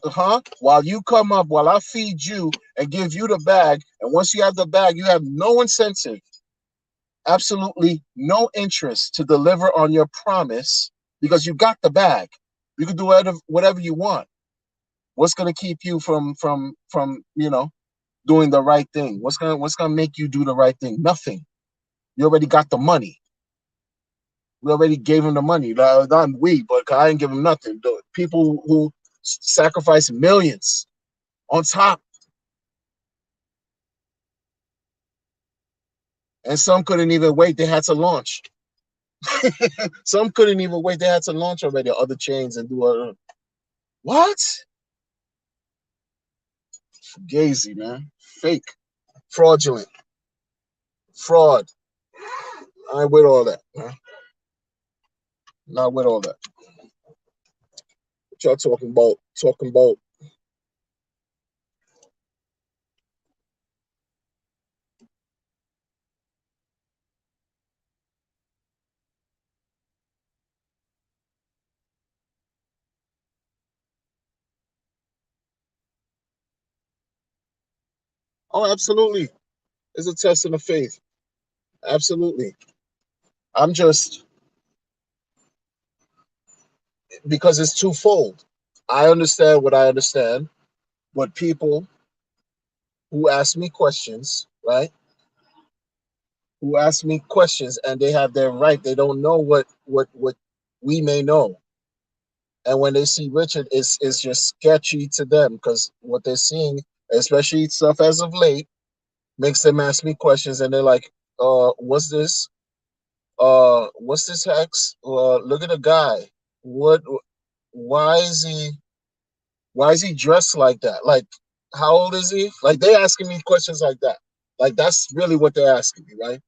while you come up, while I feed you and give you the bag, and once you have the bag, you have no incentive, absolutely no interest to deliver on your promise because you got the bag. You can do whatever you want. What's gonna keep you from doing the right thing? What's gonna make you do the right thing? Nothing. You already got the money. We already gave him the money. Not we, but I didn't give him nothing. The people who sacrificed millions on top. And some couldn't even wait. They had to launch. Some couldn't even wait. They had to launch already other chains and do other. What? Gazy, man. Fake. Fraudulent. Fraud. I ain't with all that, man. Not with all that. What y'all talking about? Talking about. Oh, absolutely. It's a test of the faith. Absolutely. I'm just, because it's twofold. I understand what I understand, but people who ask me questions, right? Who ask me questions and they have their right. They don't know what we may know. And when they see Richard, it's just sketchy to them because what they're seeing, especially stuff as of late, makes them ask me questions and they're like, what's this? What's this hex? Look at the guy. What why is he dressed like that? Like, how old is he? Like, they asking me questions like that. Like, that's really what they're asking me, right?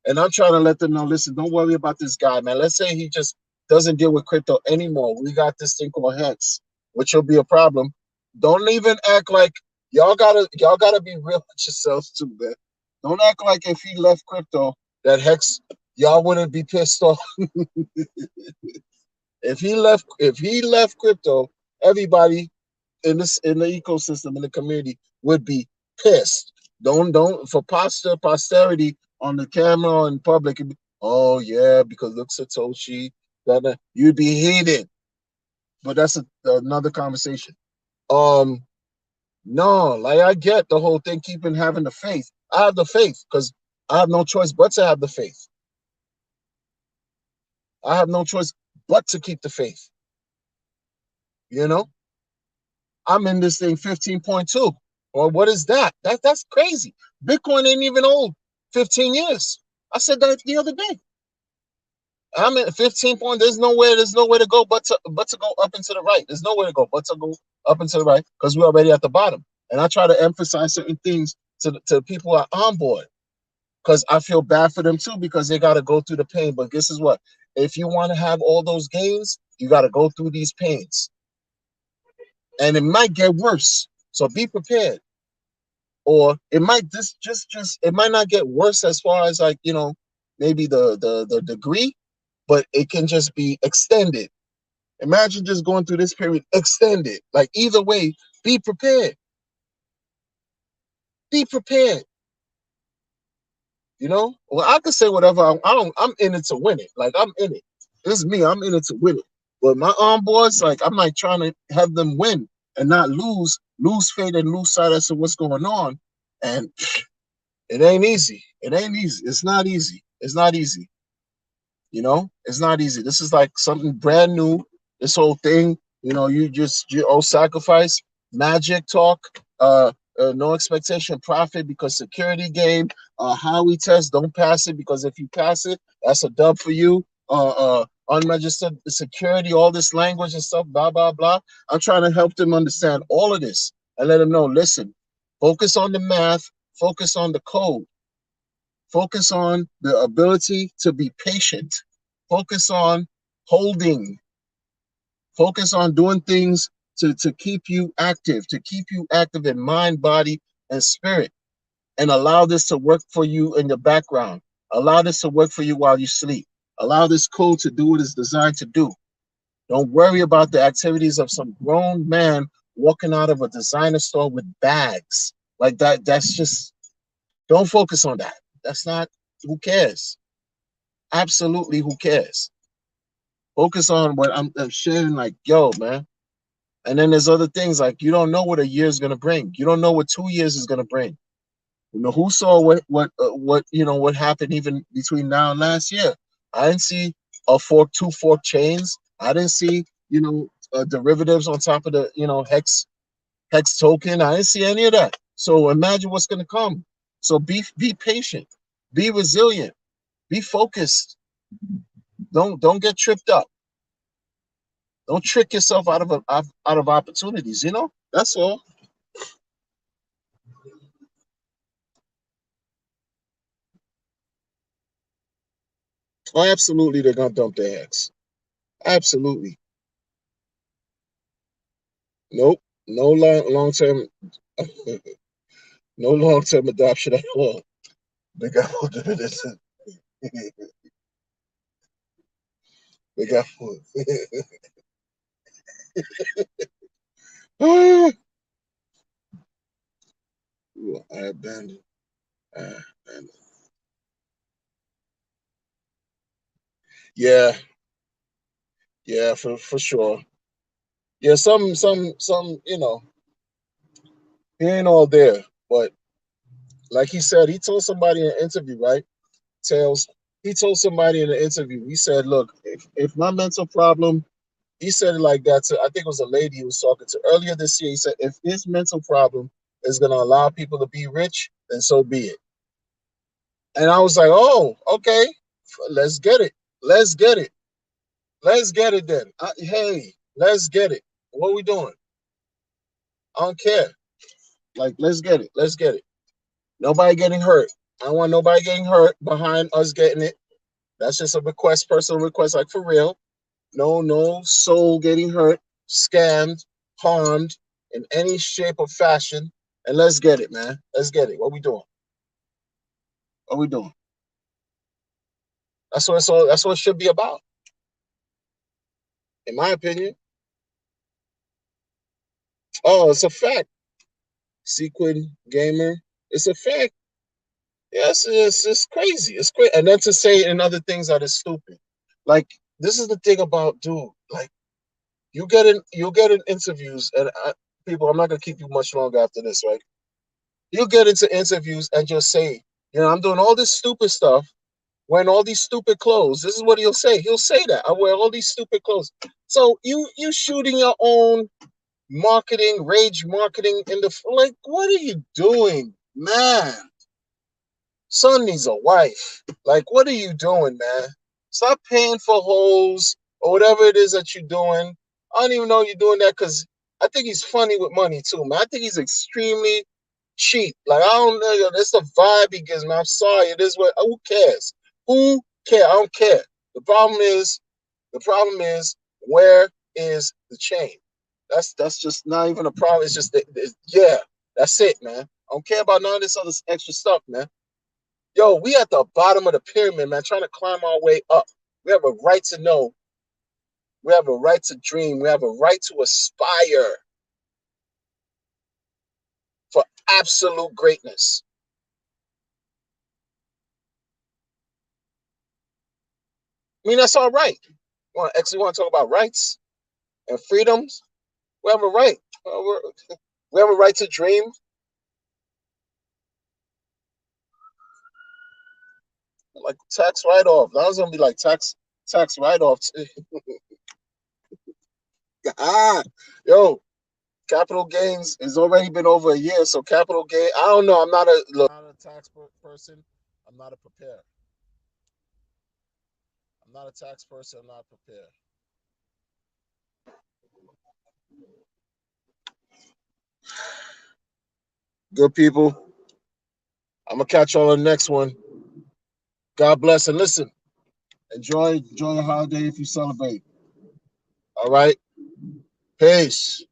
And I'm trying to let them know, listen, don't worry about this guy, man. Let's say he just doesn't deal with crypto anymore. We got this thing called Hex, which will be a problem. Don't even act like y'all gotta be real with yourselves too, man. Don't act like if he left crypto, that Hex, y'all wouldn't be pissed off. If he left crypto, everybody in the ecosystem in the community would be pissed. Don't for posterity on the camera in public. Oh yeah, because look Satoshi, that you'd be hated. But that's another conversation. Um, no, like I get the whole thing, keeping having the faith. I have the faith because I have no choice but to have the faith. I have no choice but to keep the faith. You know, I'm in this thing 15.2. Or what is that? That's crazy. Bitcoin ain't even old. 15 years. I said that the other day. I'm at 15 point. There's nowhere to go but to go up and to the right. There's nowhere to go but to go up and to the right because we're already at the bottom. And I try to emphasize certain things to people who are on board because I feel bad for them too because they got to go through the pain. But this is what, if you want to have all those gains, you got to go through these pains, and it might get worse. So be prepared. Or it might just it might not get worse as far as, like, maybe the degree, but it can just be extended. Imagine just going through this period extended. Like, either way, be prepared. Be prepared. Well, I could say whatever. I don't. I'm in it to win it. Like, I'm in it. This is me. I'm in it to win it. But my arm boys, like, I'm like trying to have them win and not lose faith and lose sight as to what's going on. And it ain't easy. It ain't easy. It's not easy. It's not easy. It's not easy. This is like something brand new. This whole thing, you owe sacrifice, magic talk, no expectation profit because security game, highway test, don't pass it because if you pass it, that's a dub for you. Unregistered security, all this language and stuff, blah blah blah. I'm trying to help them understand all of this and let them know. Listen, focus on the math, focus on the code. Focus on the ability to be patient. Focus on holding. Focus on doing things to keep you active in mind, body, and spirit. And allow this to work for you in the background. Allow this to work for you while you sleep. Allow this code to do what it's designed to do. Don't worry about the activities of some grown man walking out of a designer store with bags. Like that. That's just, don't focus on that. That's not, who cares? Absolutely, who cares? Focus on what I'm sharing, like, yo, man. And then there's other things, like, you don't know what a year is going to bring. You don't know what 2 years is going to bring. Who saw what happened even between now and last year? I didn't see two fork chains. I didn't see, derivatives on top of the, hex token. I didn't see any of that. So imagine what's going to come. So be patient, be resilient, be focused. Don't get tripped up. Don't trick yourself out of opportunities. That's all. Oh, absolutely, they're gonna dump their eggs. Absolutely. Nope. No long term. No long term adoption at all. They got this. They got. I abandoned. I abandoned. Yeah, yeah, for sure. Yeah, some. He ain't all there. But like he said, he told somebody in an interview, right? Tails. He told somebody in an interview, he said, look, if my mental problem, he said it like that to, I think it was a lady he was talking to earlier this year. He said, if his mental problem is going to allow people to be rich, then so be it. And I was like, oh, okay, let's get it. Let's get it. Let's get it then. Hey, let's get it. What are we doing? I don't care. Like, let's get it. Let's get it. Nobody getting hurt. I don't want nobody getting hurt behind us getting it. That's just a request, personal request, like for real. No soul getting hurt, scammed, harmed in any shape or fashion. And let's get it, man. Let's get it. What we doing? What we doing? That's what it's all. That's what it should be about, in my opinion. Oh, it's a fact. Sequin gamer, it's a fact. Yes, it's crazy. It's great. And then to say in other things that is stupid. Like this is the thing about dude. Like you get in interviews and people. I'm not gonna keep you much longer after this, right? You get into interviews and just say, I'm doing all this stupid stuff, wearing all these stupid clothes. This is what he'll say. He'll say that I wear all these stupid clothes. So you shooting your own marketing, rage marketing in the like. What are you doing, man? Son needs a wife. Like, what are you doing, man? Stop paying for hoes or whatever it is that you're doing. I don't even know you're doing that because I think he's funny with money too, man. I think he's extremely cheap. Like, I don't know, that's the vibe he gives me. I'm sorry. It is what who cares? Who cares? I don't care. The problem is where is the chain? That's just not even a problem. It's just yeah, that's it, man. I don't care about none of this other extra stuff, man. Yo, we at the bottom of the pyramid, man, trying to climb our way up. We have a right to know. We have a right to dream. We have a right to aspire for absolute greatness. I mean, that's all right. Want to talk about rights and freedoms? We have a right. We have a right to dream. Like tax write off. That was gonna be like tax write off. ah, yo, capital gains has already been over a year, so capital gain. I don't know. I'm not a look. I'm not a tax person. I'm not a prepared. I'm not a tax person. I'm not prepared. Good people. I'm gonna catch y'all on the next one. God bless and listen. Enjoy your holiday if you celebrate. All right. Peace.